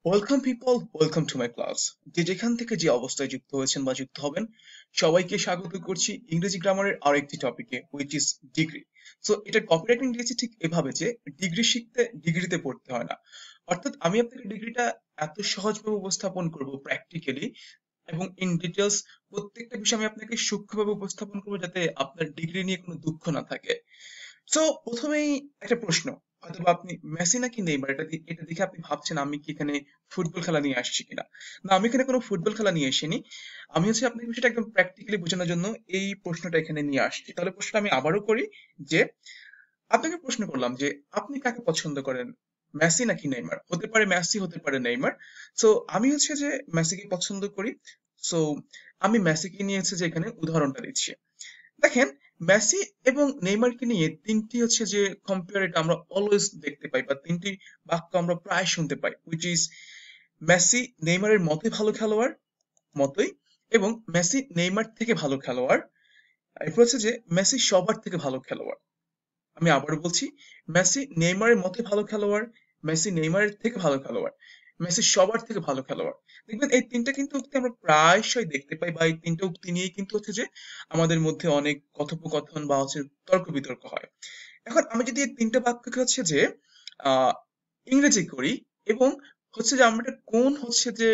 Welcome people, welcome to my class. যে যেখান থেকে যে অবস্থায় যুক্ত হয়েছেন বা যুক্ত হবেন, সবাইকে স্বাগত করছি ইংরেজি গ্রামারের আরো একটি টপিকে, হুইচ ইজ ডিগ্রি। সো এটা কপিরাইটিং দিয়েছি ঠিক এভাবে যে ডিগ্রি শিখতে ডিগ্রিতে পড়তে হয় না। অর্থাৎ আমি আপনাকে ডিগ্রিটা এত সহজভাবে উপস্থাপন করব প্র্যাকটিক্যালি এবং ইন ডিটেলস। প্রত্যেকটা বিষয় আমি আপনাকে সূক্ষ্মভাবে উপস্থাপন করবো যাতে আপনার ডিগ্রি নিয়ে কোনো দুঃখ না থাকে। সো প্রথমেই একটা প্রশ্ন, হয়তোবা আপনি মেসি নাকি নেইমার এটা দেখে আপনি ভাবছেন আমি কি এখানে ফুটবল খেলা নিয়ে আসছি কিনা। না, আমি এখানে কোনো ফুটবল খেলা নিয়ে আসিনি। আমি আপনাকে বিষয়টা একদম প্র্যাকটিক্যালি বোঝানোর জন্য এই প্রশ্নটা এখানে নিয়ে আসছি। তাহলে প্রশ্নটা আমি আবারও করি যে আপনাকে প্রশ্ন করলাম যে আপনি কাকে পছন্দ করেন, মেসি নাকি নেইমার? হতে পারে মেসি, হতে পারে নেইমার। সো আমি যে মেসিকে পছন্দ করি। সো আমি মেসিকে নিয়ে যে এখানে উদাহরণটা দিচ্ছি। দেখেন, মেসি এবং নেইমারকে নিয়ে তিনটি যে কম্পেয়ার, এটা আমরা অলওয়েজ দেখতে পাই বা তিনটি বাক্য আমরা প্রায় শুনতে পাই, হুইচ ইজ মেসি নেইমারের মতোই ভালো খেলোয়াড়, মতোই, এবং মেসি নেইমার থেকে ভালো খেলোয়াড়। এরপর যে মেসি সবার থেকে ভালো খেলোয়াড়। আমি আবার বলছি, মেসি নেইমারের মতোই ভালো খেলোয়াড়, মেসি নেইমারের থেকে ভালো খেলোয়াড়, মেসি সবার থেকে ভালো খেলোয়াড়। দেখবেন এই তিনটা কিন্তু উক্তি আমরা প্রায়শই দেখতে পাই, বা এই তিনটা উক্তি নিয়েই কিন্তু যে আমাদের মধ্যে অনেক কথোপকথন বা তর্ক বিতর্ক হয়। এখন আমি যদি এই তিনটা বাক্যকে যে আহ ইংরেজি করি, এবং যে আমরা কোন যে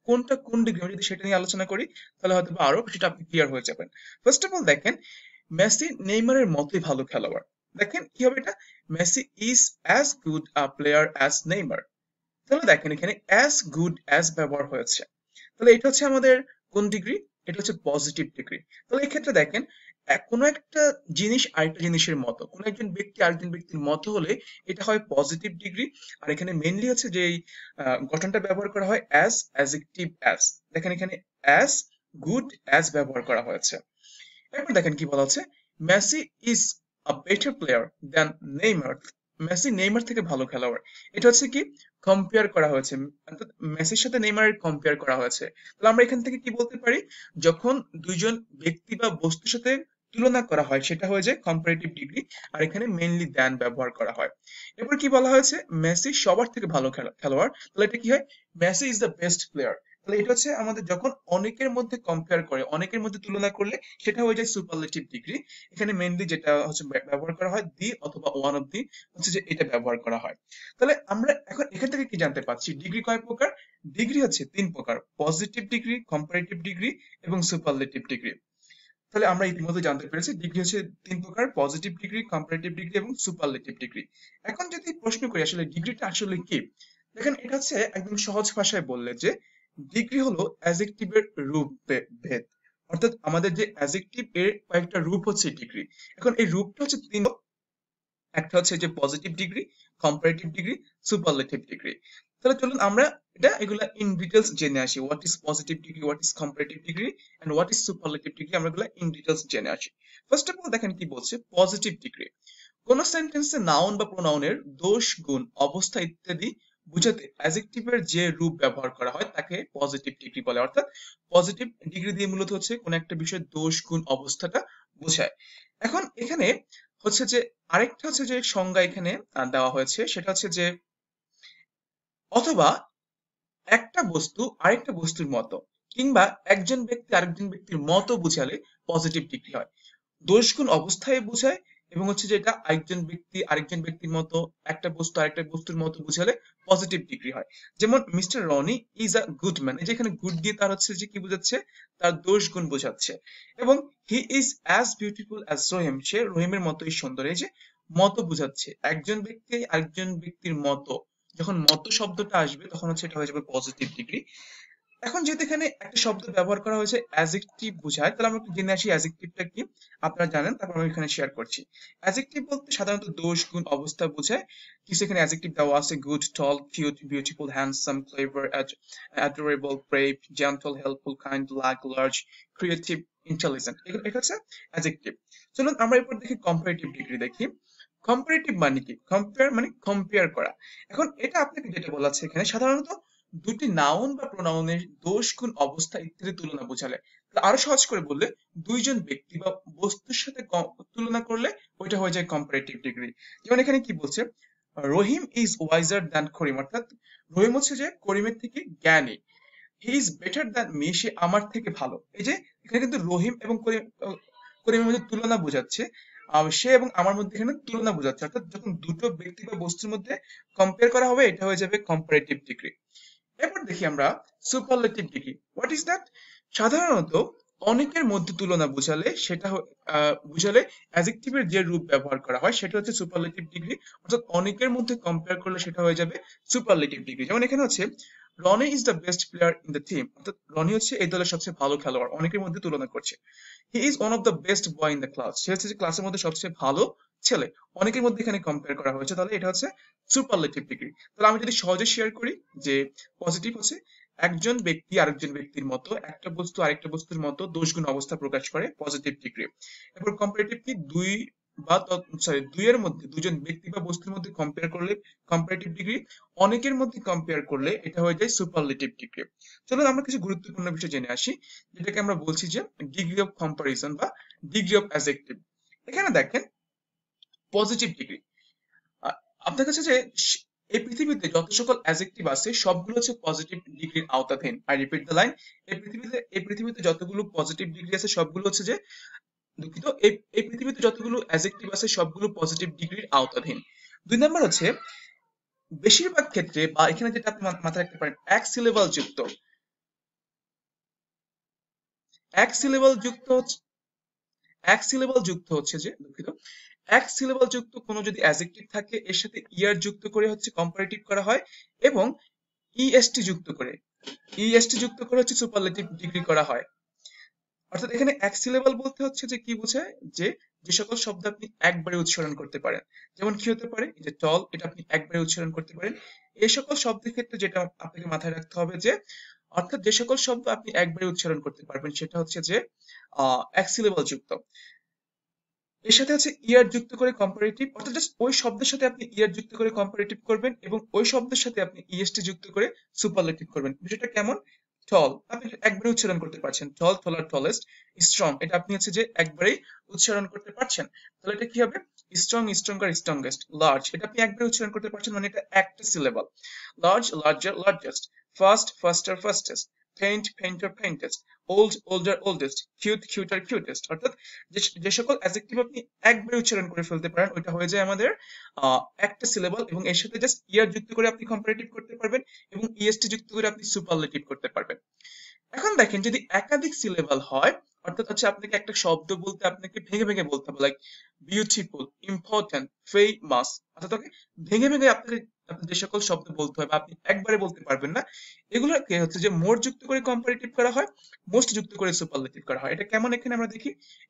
কোনটা কোন ডিগ্রি, আমি যদি সেটা নিয়ে আলোচনা করি, তাহলে হয়তো বা আরো সেটা আপনি ক্লিয়ার হয়ে যাবেন। ফার্স্ট অফ অল দেখেন, মেসি নেইমারের মতোই ভালো খেলোয়াড়। দেখেন কি হবে এটা, Messi is as good a player as Neymar. তাহলে দেখেন এখানে অ্যাজ গুড অ্যাজ ব্যবহার হয়েছে। তাহলে এটা আমাদের কোন ডিগ্রি? এটা পজিটিভ ডিগ্রি। তাহলে এক্ষেত্রে দেখেন, কোনো একটা জিনিস আরেকটা জিনিসের মতো, কোনো একজন ব্যক্তি আরেকজন ব্যক্তির মতো হলে এটা হয় পজিটিভ ডিগ্রি। আর এখানে মেইনলি যে এই গঠনটা ব্যবহার করা হয় অ্যাজ, অ্যাজেক্টিভ অ্যাজ। দেখেন এখানে অ্যাজ গুড অ্যাজ ব্যবহার করা হয়েছে। এরপর দেখেন কি বলা হচ্ছে, Messi is a better player than Neymar. Messi Neymar থেকে ভালো খেলোয়াড়। এটা কি কম্পেয়ার করা হয়েছে, অর্থাৎ মেসির সাথে নেইমারের কম্পেয়ার করা হয়েছে। তাহলে আমরা এখান থেকে কি বলতে পারি, যখন দুইজন ব্যক্তি বা বস্তুর সাথে তুলনা করা হয় সেটা হয়ে যায় কম্পারেটিভ ডিগ্রি। আর এখানে মেইনলি দ্যান ব্যবহার করা হয়। এরপর কি বলা হয়েছে, মেসি সবার থেকে ভালো খেলোয়াড়। তাহলে এটা কি হয়, Messi is the best player. তাহলে এটা আমাদের যখন অনেকের মধ্যে কম্পেয়ার করে, অনেকের মধ্যে তুলনা করলে সেটা হয়ে যায় সুপারলেটিভ ডিগ্রি। এখানে মেইনলি যেটা ব্যবহার করা হয় দি অথবা ওয়ান অফ দি, যে এটা ব্যবহার করা হয়। তাহলে আমরা এখন এখান থেকে কি জানতে পারছি, ডিগ্রি কয় প্রকার? ডিগ্রি তিন প্রকার: পজিটিভ ডিগ্রি, কম্পারেটিভ ডিগ্রি এবং সুপারলেটিভ ডিগ্রি। তাহলে আমরা ইতিমধ্যে জানতে পেরেছি ডিগ্রি তিন প্রকার: পজিটিভ ডিগ্রি, কম্পারেটিভ ডিগ্রি এবং সুপারলেটিভ ডিগ্রি। এখন যদি প্রশ্ন করি আসলে ডিগ্রিটা আসলে কি, দেখেন এটা একদম সহজ ভাষায় বললে যে ডিগ্রি হলো অ্যাজেক্টিভের রূপ ভেদ। অর্থাৎ আমাদের যে অ্যাজেক্টিভ এর কয়েকটা রূপ ডিগ্রি। এখন এই রূপটা তিন। একটা যে positive degree, comparative degree, superlative degree. তাহলে চলুন আমরা এগুলা ইন ডিটেলস জেনে আসি। What is positive degree, what is comparative degree and what is superlative degree, আমরা এগুলা ইন ডিটেলস জেনে আসি। ফার্স্ট অফ অল দেখেন কি বলছে, পজিটিভ ডিগ্রি। কোন সেন্টেন্সে নাউন বা প্রোনাউনের দোষ, গুণ, অবস্থা ইত্যাদি বুঝাতে অ্যাডজেক্টিভের যে রূপ ব্যবহার করা হয় তাকে পজিটিভ ডিগ্রি বলে। অর্থাৎ পজিটিভ ডিগ্রি দিয়ে মূলত কোন একটা বিষয়ের দোষ, গুণ, অবস্থাটা বোঝায়। এখন এখানে যে আরেকটা যে সংজ্ঞা এখানে দেওয়া হয়েছে, সেটা যে অথবা একটা বস্তু আরেকটা বস্তুর মতো, কিংবা একজন ব্যক্তি আরেকজন ব্যক্তির মতো বুঝালে পজিটিভ ডিগ্রি হয়। দোষ, গুণ, অবস্থায় বোঝায়, এবং যেটা আরেকজন ব্যক্তি আরেকজন ব্যক্তির মতো, একটা বস্তু আরেকটা বস্তুর মতো বুঝালে পজিটিভ ডিগ্রি হয়। যেমন mister Roni is a good man, এই যে এখানে গুড দিয়ে তার যে কি বোঝাচ্ছে, তার দোষ গুণ বোঝাচ্ছে। এবং he is as beautiful as Rahim, সে রহিমের মতোই সুন্দর। এই যে মতো বুঝাচ্ছে, একজন ব্যক্তি আরেকজন ব্যক্তির মতো, যখন মতো শব্দটা আসবে তখন এটা হয়ে যাবে পজিটিভ ডিগ্রি। এখন যেহেতু এখানে একটা শব্দ ব্যবহার করা হয়েছে অ্যাজেক্টিভ বোঝায়, তাহলে আমরা একটু জেনে আসি অ্যাজেক্টিভটা কি। আপনারা জানেন, তারপর আমি এখানে শেয়ার করছি। অ্যাজেক্টিভ বলতে সাধারণত দোষ, গুণ, অবস্থা বোঝায়। কিছু এখানে অ্যাজেক্টিভ দেওয়া আছে: good, tall, cute, beautiful, handsome, clever, adorable, brave, gentle, helpful, kind, luck, large, creative, intelligent. এটা অ্যাজেক্টিভ। চলুন আমরা এরপর দেখি কম্পারেটিভ ডিগ্রি দেখি। কম্পারেটিভ মানে কি? কম্পেয়ার মানে কম্পেয়ার করা। এখন এটা আপনাকে যেটা বলা আছে এখানে, সাধারণত দুটি নাউন বা প্রোনাউনের দোষ, গুণ, অবস্থা ইত্যাদি তুলনা বোঝালে। আরো সহজ করে বললে, দুইজন ব্যক্তি বা বস্তুর সাথে তুলনা করলে ওইটা হয়ে যায় কম্পারেটিভ ডিগ্রি। যেমন এখানে কি বলছে, Rahim is wiser than Karim, অর্থাৎ রহিম হচ্ছে যে করিমের থেকে জ্ঞানী। He is better than me, সে আমার থেকে ভালো। এই যে এখানে কিন্তু রহিম এবং করিমের মধ্যে তুলনা বোঝাচ্ছে, সে এবং আমার মধ্যে এখানে তুলনা বোঝাচ্ছে, অর্থাৎ যখন দুটো ব্যক্তি বা বস্তুর মধ্যে কম্পেয়ার করা হবে এটা হয়ে যাবে কম্পারেটিভ ডিগ্রি। এরপর দেখি আমরা superlative degree. What is that? সাধারণত অনেকের মধ্যে তুলনা বোঝালে বুঝালে অ্যাডজেক্টিভের যে রূপ ব্যবহার করা হয় সেটা হচ্ছে সুপারলেটিভ ডিগ্রি, অর্থাৎ অনেকের মধ্যে কম্পেয়ার করলে সেটা হয়ে যাবে সুপারলেটিভ ডিগ্রি। যেমন এখানে হচ্ছে Roni is the best player in the team, অর্থাৎ রনি হচ্ছে এই দলের সবচেয়ে ভালো খেলোয়াড়, অনেকের মধ্যে তুলনা করছে। He is one of the best boy in the class, সে হচ্ছে যে ক্লাসের মধ্যে সবচেয়ে ভালো ছেলে, অনেকের মধ্যে এখানে কম্পেয়ার করা হয়েছে, তাহলে এটা হচ্ছে সুপারলেটিভ ডিগ্রি। তাহলে আমি যদি সহজে শেয়ার করি যে পজিটিভ হচ্ছে একজন ব্যক্তি আরেকজন ব্যক্তির মতো, একটা বস্তু আরেকটা বস্তুর মতো দোষগুণ অবস্থা প্রকাশ করে, পজিটিভ ডিগ্রি। এরপর কম্পারেটিভ কি দুই বা দুইয়ের মধ্যে দুজন ব্যক্তি বা বস্তুর মধ্যে কম্পেয়ার করলে কম্পারেটিভ ডিগ্রি, অনেকের মধ্যে কম্পেয়ার করলে এটা হয়ে যায় সুপারলেটিভ ডিগ্রি। চলুন আমরা কিছু গুরুত্বপূর্ণ বিষয় জেনে আসি, যেটাকে আমরা বলছি যে ডিগ্রি অফ কম্পারিজন বা ডিগ্রি অফ অ্যাডজেক্টিভ। এখানে দেখেন পজিটিভ ডিগ্রি, আপনার কাছে যে এই পৃথিবীতে যত সকল অ্যাডজেক্টিভ আছে সবগুলো হচ্ছে পজিটিভ ডিগ্রির আওতাধীন। আই রিপিট দ্য লাইন, এই পৃথিবীতে যতগুলো পজিটিভ ডিগ্রি আছে সবগুলো হচ্ছে যে, দুঃখিত, এই পৃথিবীতে যতগুলো অ্যাডজেক্টিভ আছে সবগুলো পজিটিভ ডিগ্রির আওতাধীন। 2 নাম্বার হচ্ছে বেশিরভাগ ক্ষেত্রে, বা এখানে যেটা আপনি মাথায় রাখতে পারেন, এক সিলেবাল যুক্ত, এক সিলেবাল যুক্ত হচ্ছে এক সিলেবাল যুক্ত হচ্ছে যে, দুঃখিত, এক সিলেবাল যুক্ত কোনো যদি অ্যাডজেক্টিভ থাকে এর সাথে ইয়ার যুক্ত করে হচ্ছে কম্পারেটিভ করা হয়, এবং ইএসটি যুক্ত করে, হচ্ছে সুপারলেটিভ ডিগ্রি করা হয়। অর্থাৎ এখানে এক সিলেবাল বলতে হচ্ছে যে কি বোঝায়, যে যে সকল শব্দ আপনি একবারে উচ্চারণ করতে পারেন, যেমন কি হতে পারে, এই যে টল, এটা আপনি একবারে উচ্চারণ করতে পারেন। এই সকল শব্দের ক্ষেত্রে যেটা আপনাকে মাথায় রাখতে হবে যে, অর্থাৎ যে সকল শব্দ আপনি একবারে উচ্চারণ করতে পারবেন সেটা হচ্ছে যে এক সিলেবাল যুক্ত। এর সাথে আছে ইয়ার যুক্ত করে কম্পারেটিভ, অর্থাৎ জাস্ট ওই শব্দের সাথে আপনি ইয়ার যুক্ত করে কম্পারেটিভ করবেন এবং ওই শব্দের সাথে আপনি ইএসটি যুক্ত করে সুপারলেটিভ করবেন। বিষয়টা কেমন? টল আপনি একবারে উচ্চারণ করতে পারছেন, টল, টলার, টলেস্ট। স্ট্রং, এটা আপনি হচ্ছে যে একবারেই উচ্চারণ করতে পারছেন, তাহলে এটা কি হবে? Strong, stronger, strongest. লার্জ, এটা আপনি একবারে উচ্চারণ করতে পারছেন, মানে এটা একটা syllable. Large, larger, largest. Fast, faster, fastest. Paint, painter, paintest. Old, older, oldest. Cute, cuter, cutest. অর্থাৎ যে সকল অ্যাডজেক্টিভ আপনি একবারে উচ্চারণ করে ফেলতে পারেন ওইটা হয়ে যায় আমাদের একটা সিলেবাল, এবং এর সাথে জাস্ট ইয়ার যুক্ত করে আপনি কম্পারেটিভ করতে পারবেন এবং ইএসটি যুক্ত করে আপনি সুপারলেটিভ করতে পারবেন। এখন দেখেন যদি একাধিক সিলেবাল হয়, অর্থাৎ হচ্ছে আপনাকে একটা শব্দ বলতে আপনাকে ভেঙে ভেঙে বলতে হবে, লাইক বিউটিফুল, ইম্পর্টেন্ট, ফেমাস, অর্থাৎ ওকে ভেঙে ভেঙে আপনাকে যে সকল শব্দ বলতে হবে আপনি একবারে বলতে পারবেন না, এগুলোকে হচ্ছে যে মোর যুক্ত করে কম্পারেটিভ করা হয়, মোস্ট যুক্ত করে সুপারলেটিভ করা হয়। এটা কেমন এখানে আমরা দেখি,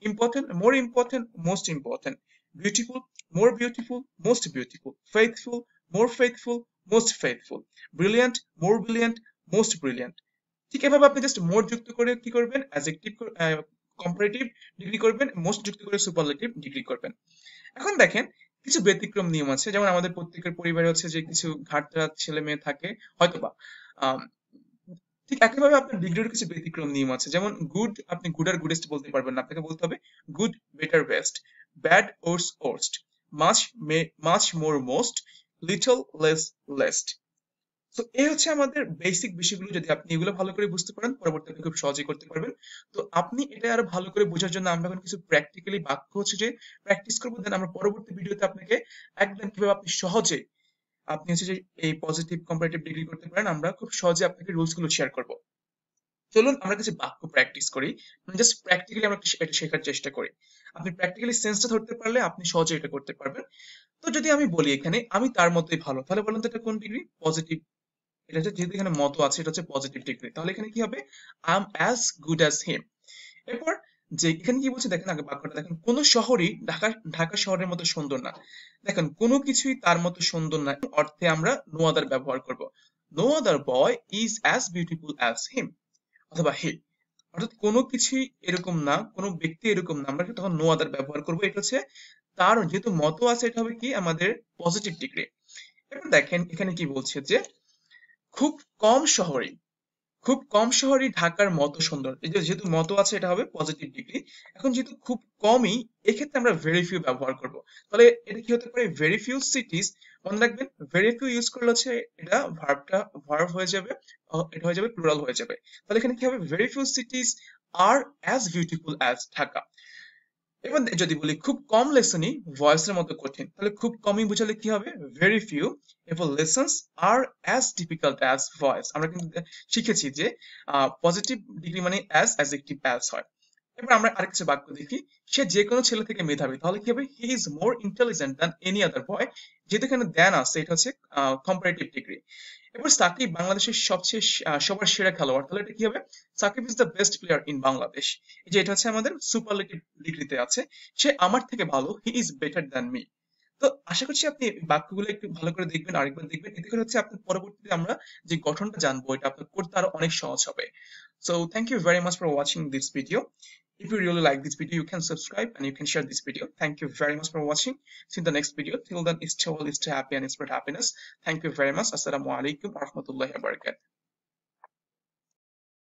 important, more important, most important. Beautiful, more beautiful, most beautiful. Faithful, more faithful, most faithful. Brilliant, more brilliant, most brilliant. ঠিক এভাবে আপনি জাস্ট মোর যুক্ত করে কি করবেন, অ্যাডজেক্টিভ কম্পারেটিভ ডিগ্রি করবেন, মোস্ট যুক্ত করে সুপারলেটিভ ডিগ্রি করবেন। এখন দেখেন কিছু ব্যতিক্রম নিয়ম আছে, যেমন আমাদের প্রত্যেকের পরিবারে হচ্ছে যে কিছু ঘাটতে ছেলে মেয়ে থাকে হয়তোবা, আহ ঠিক একইভাবে আপনার ডিগ্রির কিছু ব্যতিক্রম নিয়ম আছে, যেমন গুড, আপনি গুড আর গুডেস্ট বলতে পারবেন না, আপনাকে বলতে হবে good, better, best. Bad, worse, worst. Much, much more, most. Little, less, least. তো এই হচ্ছে আমাদের বেসিক বিষয়গুলো, যদি আপনি এগুলো ভালো করে বুঝতে পারেন পরবর্তী আপনি খুব সহজেই করতে পারবেন। তো আপনি এটা আরো ভালো করে বোঝার জন্য আমরা এখন কিছু প্র্যাকটিক্যালি বাক্য হচ্ছে যে প্র্যাকটিস করবো, দেন আমরা পরবর্তী ভিডিওতে আপনাকে একদম কিভাবে আপনি সহজে আপনি হচ্ছে যে এই পজিটিভ কম্পারেটিভ ডিগ্রি করতে পারেন আমরা খুব সহজে আপনাকে রুলস গুলো শেয়ার করবো। চলুন আমরা কিছু বাক্য প্র্যাকটিস করি, মানে জাস্ট প্র্যাকটিক্যালি আমরা এটা শেখার চেষ্টা করি। আপনি প্র্যাকটিক্যালি সেন্সটা ধরতে পারলে আপনি সহজে এটা করতে পারবেন। তো যদি আমি বলি এখানে আমি তার মতোই ভালো, তাহলে বলুন তো এটা কোন ডিগ্রি? পজিটিভ। এটা হচ্ছে যেহেতু এখানে মত আছে এটা হচ্ছে পজিটিভ ডিগ্রি, তাহলে এখানে কি হবে? I am as good as him. এরপর যে এখানে কি বলছে দেখেন, আগে বাক্যটা দেখেন, কোন শহরই ঢাকা ঢাকা শহরের মতো সুন্দর না। দেখেন কোনো কিছুই তার মতো সুন্দর না অর্থে আমরা নো আদার ব্যবহার করব। No other boy is as beautiful as him, অথবা হি। অর্থাৎ কোনো কিছুই এরকম না, কোনো ব্যক্তি এরকম না, আমরা তখন নো আদার ব্যবহার করব। এটা হচ্ছে তার যেহেতু মত আছে এটা হবে কি আমাদের পজিটিভ ডিগ্রি। এবার দেখেন এখানে কি বলছে যে খুব কম শহরে, খুব কম শহরই ঢাকার মতো সুন্দর। এই যে যেহেতু মতো আছে এটা হবে পজিটিভ ডিগ্রি। এখন যেহেতু খুব কমই, এক্ষেত্রে আমরা ভেরি ফিউ ব্যবহার করব। তাহলে এটা কি হতে পারে? ভেরি ফিউ সিটিজ মনে রাখবেন ভেরি ফিউ ইউজ করলে হচ্ছে এটা ভার্ব হয়ে যাবে, এটা হয়ে যাবে প্লুরাল হয়ে যাবে। তাহলে এখানে কি হবে, ভেরি ফিউ সিটিজ আর অ্যাজ বিউটিফুল অ্যাজ ঢাকা। এবার যদি বলি খুব কম লেসনই ভয়েসের মতো কঠিন, তাহলে খুব কমই বোঝালে কি হবে, ভেরি ফিউ এবার লেসন্স আর অ্যাজ ডিফিকাল্ট অ্যাজ ভয়েস। আমরা কিন্তু শিখেছি যে পজিটিভ ডিগ্রি মানে অ্যাজ অ্যাডজেক্টিভ অ্যাজ হয়। এবার আমরা আরেকটা বাক্য দেখি, সে যে কোনো ছেলে থেকে মেধাবী, তাহলে কি হবে, he is more intelligent than any other boy. যেহেতু এখানে দ্যান আছে, এটা হচ্ছে কম্পারেটিভ ডিগ্রি। এবার সাকিব বাংলাদেশের সবচেয়ে সবার সেরা খেলোয়াড়, তাহলে এটা কি হবে, Sakib is the best player in Bangladesh. এই যে এটা হচ্ছে আমাদের সুপারলেটিভ ডিগ্রিতে আছে, সে আমার থেকে ভালো, হি ইজ বেটার দ্যান মি। তো আশা করছি আপনি এই বাক্যগুলো একটু ভালো করে দেখবেন, আরেকবার দেখবেন, এতে করে হচ্ছে আপনার পরবর্তীতে আমরা যে গঠনটা জানবো এটা আপনার করতে আরো অনেক সহজ হবে। So thank you very much for watching this video. If you really like this video, you can subscribe and you can share this video. Thank you very much for watching. See you in the next video. Till then, stay well, stay happy and spread happiness. Thank you very much. Assalamu alaikum wa rahmatullahi wa barakatuh.